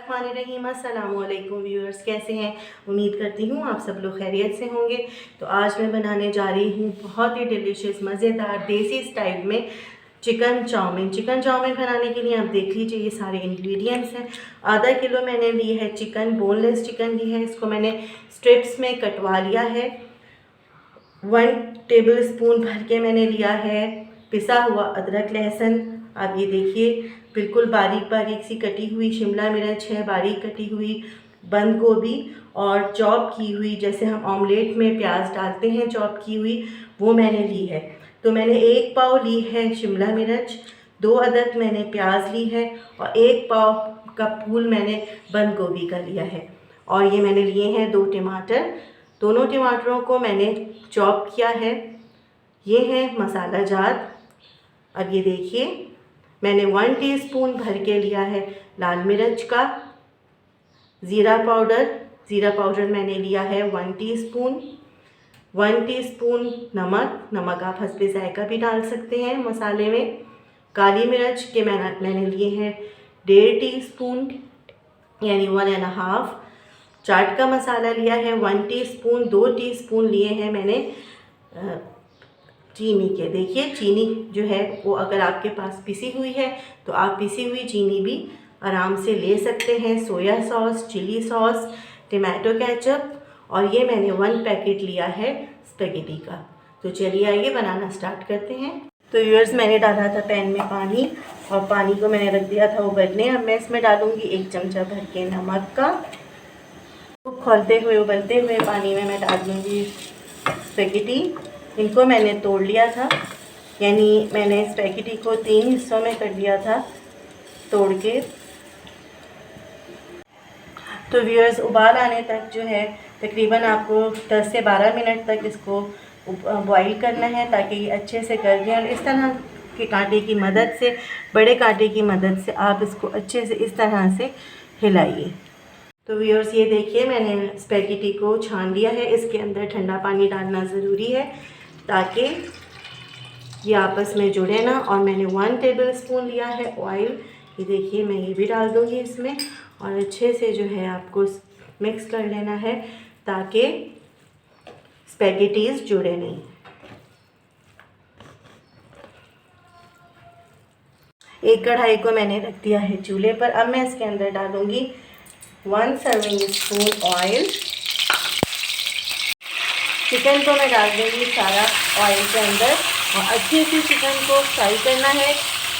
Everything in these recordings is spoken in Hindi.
बिस्मिल्लाहिर्रहमानिर्रहीम। अस्सलामुअलैकुम व्यूअर्स, कैसे हैं? उम्मीद करती हूँ आप सब लोग खैरियत से होंगे। तो आज मैं बनाने जा रही हूँ बहुत ही डिलीशियस मज़ेदार देसी स्टाइल में चिकन चाउमीन। चिकन चाउमीन बनाने के लिए आप देख लीजिए ये सारे इंग्रेडिएंट्स हैं। आधा किलो मैंने ली है चिकन, बोनलेस चिकन ली है, इसको मैंने स्ट्रिप्स में कटवा लिया है। 1 टेबल स्पून भर के मैंने लिया है पिसा हुआ अदरक लहसुन। आप ये देखिए बिल्कुल बारीक बारीक सी कटी हुई शिमला मिर्च है, बारीक कटी हुई बंद गोभी और चॉप की हुई, जैसे हम ऑमलेट में प्याज डालते हैं चॉप की हुई, वो मैंने ली है। तो मैंने 1 पाव ली है शिमला मिर्च, 2 अदद मैंने प्याज ली है और 1 पाव का फूल मैंने बंद गोभी का लिया है। और ये मैंने लिए हैं 2 टमाटर, दोनों टमाटरों को मैंने चॉप किया है। ये है मसाला जार। अब ये देखिए मैंने 1 टीस्पून भर के लिया है लाल मिर्च का। ज़ीरा पाउडर मैंने लिया है 1 टीस्पून। 1 टीस्पून नमक आप हस्बे जायका भी डाल सकते हैं मसाले में। काली मिर्च के मैंने लिए हैं 1.5 टीस्पून यानी 1.5। चाट का मसाला लिया है 1 टीस्पून। 2 टीस्पून लिए हैं मैंने चीनी के। देखिए चीनी जो है वो अगर आपके पास पिसी हुई है तो आप पिसी हुई चीनी भी आराम से ले सकते हैं। Soya sauce, chilli sauce, tomato ketchup और ये मैंने 1 पैकेट लिया है स्पेगेटी का। तो चलिए आइए बनाना स्टार्ट करते हैं। तो व्यूअर्स, मैंने डाला था पैन में पानी और पानी को मैंने रख दिया था उबलने। अब मैं इसमें डालूँगी 1 चमचा भर के नमक का। खौलते हुए उबलते हुए पानी में मैं डाल दूँगी स्पेगेटी। इनको मैंने तोड़ लिया था, यानी मैंने स्पेगेटी को 3 हिस्सों में कर लिया था तोड़ के। तो व्यूअर्स, उबाल आने तक जो है तकरीबन आपको 10 से 12 मिनट तक इसको बॉईल करना है ताकि ये अच्छे से गल जाए। और इस तरह के कांटे की मदद से, बड़े कांटे की मदद से आप इसको अच्छे से इस तरह से हिलाइए। तो व्यूअर्स, ये देखिए मैंने स्पेगेटी को छान लिया है। इसके अंदर ठंडा पानी डालना ज़रूरी है ताकि ये आपस में जुड़े ना। और मैंने 1 टेबल स्पून लिया है ऑयल। ये देखिए मैं ये भी डाल दूँगी इसमें और अच्छे से जो है आपको मिक्स कर लेना है ताकि स्पेगेटीज़ जुड़े नहीं। एक कढ़ाई को मैंने रख दिया है चूल्हे पर। अब मैं इसके अंदर डालूँगी 1 सर्विंग स्पून ऑयल। चिकन को मैं डाल दूँगी सारा ऑयल के अंदर और अच्छे से चिकन को फ्राई करना है।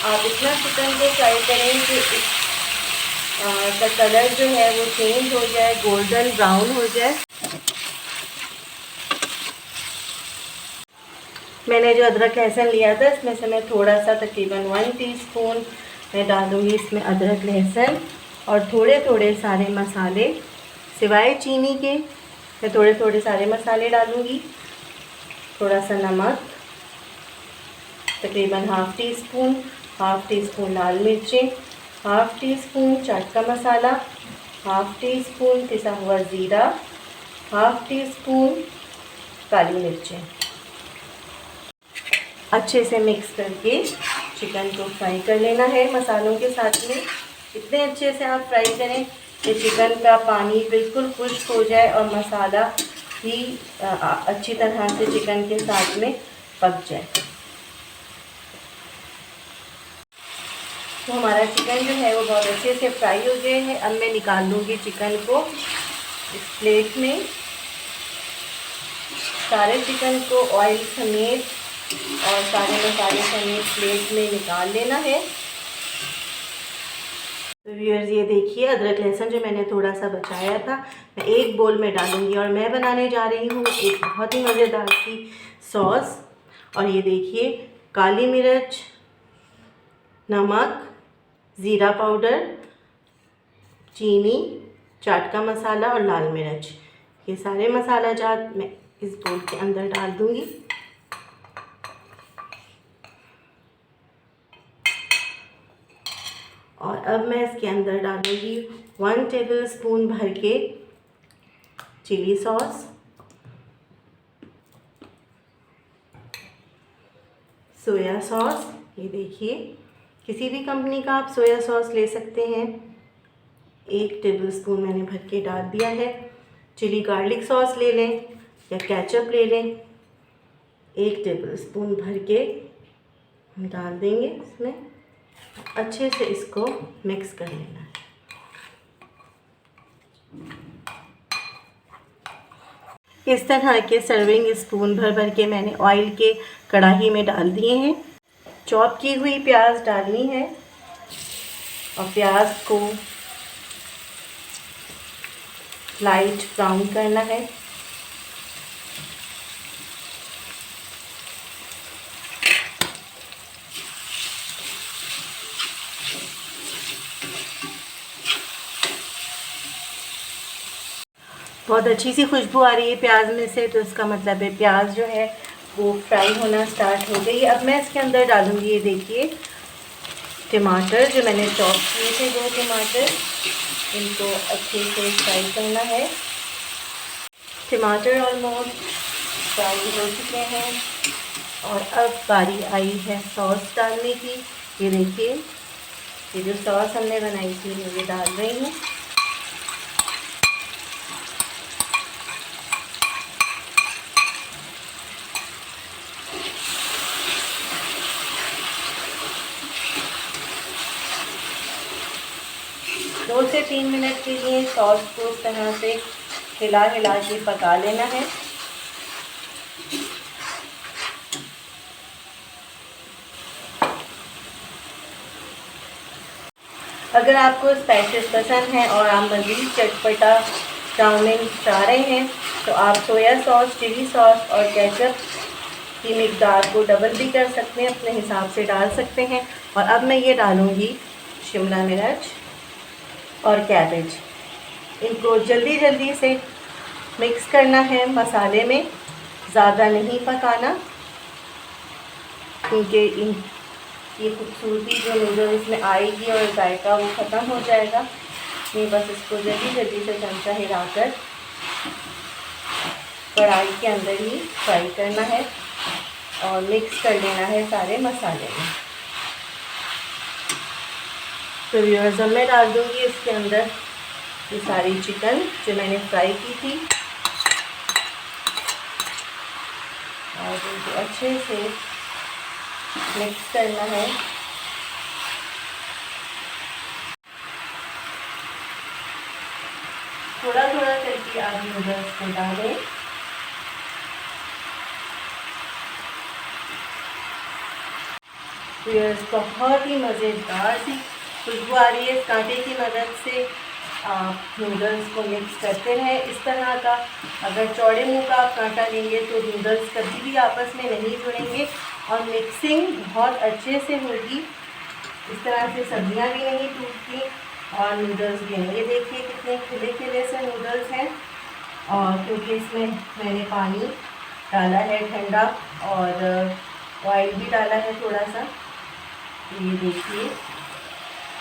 आप इतना चिकन को फ्राई करें कि इसका कलर जो है वो चेंज हो जाए, गोल्डन ब्राउन हो जाए। मैंने जो अदरक लहसुन लिया था इसमें से मैं थोड़ा सा तकरीबन 1 टीस्पून मैं डालूँगी इसमें अदरक लहसुन और थोड़े थोड़े सारे मसाले, सिवाय चीनी के मैं थोड़े थोड़े सारे मसाले डालूँगी। थोड़ा सा नमक, तकरीबन हाफ़ टी स्पून लाल मिर्चें, हाफ़ टी स्पून चाट का मसाला, हाफ़ टी स्पून पिसा हुआ ज़ीरा, हाफ़ टी स्पून काली मिर्चें। अच्छे से मिक्स करके चिकन को फ्राई कर लेना है मसालों के साथ में। इतने अच्छे से आप फ्राई करें कि चिकन का पानी बिल्कुल खुश्क हो जाए और मसाला भी अच्छी तरह से चिकन के साथ में पक जाए। तो हमारा चिकन जो है वो बहुत अच्छे से फ्राई हो गए हैं। अब मैं निकाल लूँगी चिकन को इस प्लेट में। सारे चिकन को ऑयल समेत और सारे मसाले समेत प्लेट में निकाल लेना है। तो व्यूअर्स, ये देखिए अदरक लहसुन जो मैंने थोड़ा सा बचाया था मैं एक बोल में डालूँगी और मैं बनाने जा रही हूँ एक बहुत ही मज़ेदार सी सॉस। और ये देखिए काली मिर्च, नमक, ज़ीरा पाउडर, चीनी, चाट का मसाला और लाल मिर्च, ये सारे मसाला जात मैं इस बोल के अंदर डाल दूँगी। और अब मैं इसके अंदर डालूँगी 1 टेबल स्पून भर के चिली सॉस, सोया सॉस। ये देखिए किसी भी कंपनी का आप सोया सॉस ले सकते हैं। 1 टेबलस्पून मैंने भर के डाल दिया है। चिली गार्लिक सॉस ले लें या केचप ले लें, 1 टेबलस्पून भर के हम डाल देंगे इसमें। अच्छे से इसको मिक्स कर लेना है। इस तरह के सर्विंग स्पून भर भर के मैंने ऑयल के कढ़ाई में डाल दिए हैं। चॉप की हुई प्याज डालनी है और प्याज को लाइट ब्राउन करना है। बहुत अच्छी सी खुशबू आ रही है प्याज में से, तो इसका मतलब है प्याज जो है वो फ्राई होना स्टार्ट हो गई। अब मैं इसके अंदर डालूँगी, ये देखिए, टमाटर जो मैंने चॉप किए थे, 2 टमाटर, इनको अच्छे से फ्राई करना है। टमाटर ऑलमोस्ट फ्राई हो चुके हैं और अब बारी आई है सॉस डालने की। ये देखिए, ये जो सॉस हमने बनाई थी मैं ये डाल रही हूँ। दो से 3 मिनट के लिए सॉस को इस तरह से हिला हिला के पका लेना है। अगर आपको स्पाइसेस पसंद हैं और आप मज़ीद चटपटा चाउमीन चाह रहे हैं तो आप सोया सॉस, चिली सॉस और केचप की मिकदार को डबल भी कर सकते हैं, अपने हिसाब से डाल सकते हैं। और अब मैं ये डालूँगी शिमला मिर्च और कैबेज। इनको जल्दी जल्दी से मिक्स करना है मसाले में, ज़्यादा नहीं पकाना, क्योंकि ये खूबसूरती जो नूडल्स में आएगी और जायका वो ख़त्म हो जाएगा। ये बस इसको जल्दी जल्दी से चमचा हिलाकर कढ़ाई के अंदर ही फ्राई करना है और मिक्स कर लेना है सारे मसाले में। तो व्यूअर्स, अब मैं डाल दूँगी इसके अंदर ये सारी चिकन जो मैंने फ्राई की थी और इनको अच्छे से मिक्स करना है। थोड़ा थोड़ा करके आप नूडल्स को डालें। व्यूअर्स, बहुत ही मज़ेदार सी खुशबू आ रही है। इस कांटे की मदद से आप नूडल्स को मिक्स करते रहें इस तरह का। अगर चौड़े मुंह का आप कांटा लेंगे तो नूडल्स कभी भी आपस में नहीं जुड़ेंगे और मिक्सिंग बहुत अच्छे से होगी। इस तरह से सब्जियां भी नहीं टूटती और नूडल्स भी नहीं। ये देखिए कितने खिले खिले से नूडल्स हैं, और क्योंकि इसमें मैंने पानी डाला है ठंडा और ऑयल भी डाला है थोड़ा सा। ये देखिए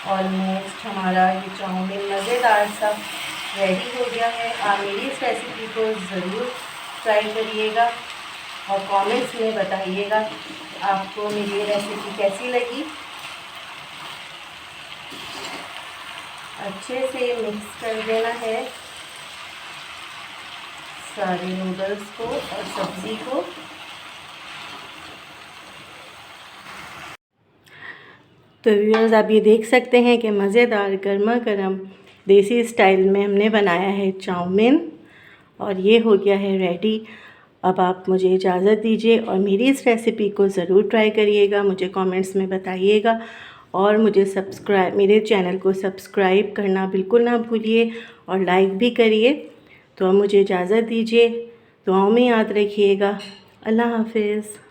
ऑलमोस्ट हमारा ये चाउमीन मज़ेदार सा रेडी हो गया है। आप मेरी इस रेसिपी को ज़रूर ट्राई करिएगा और कमेंट्स में बताइएगा आपको मेरी ये रेसिपी कैसी लगी। अच्छे से मिक्स कर देना है सारे नूडल्स को और सब्ज़ी को। तो व्यूअर्स, आप ये देख सकते हैं कि मज़ेदार गर्मा गर्म देसी स्टाइल में हमने बनाया है चाउमीन और ये हो गया है रेडी। अब आप मुझे इजाज़त दीजिए और मेरी इस रेसिपी को ज़रूर ट्राई करिएगा, मुझे कमेंट्स में बताइएगा और मुझे मेरे चैनल को सब्सक्राइब करना बिल्कुल ना भूलिए और लाइक भी करिए। तो अब मुझे इजाज़त दीजिए, दुआओं में याद रखिएगा। अल्लाह हाफ़िज़।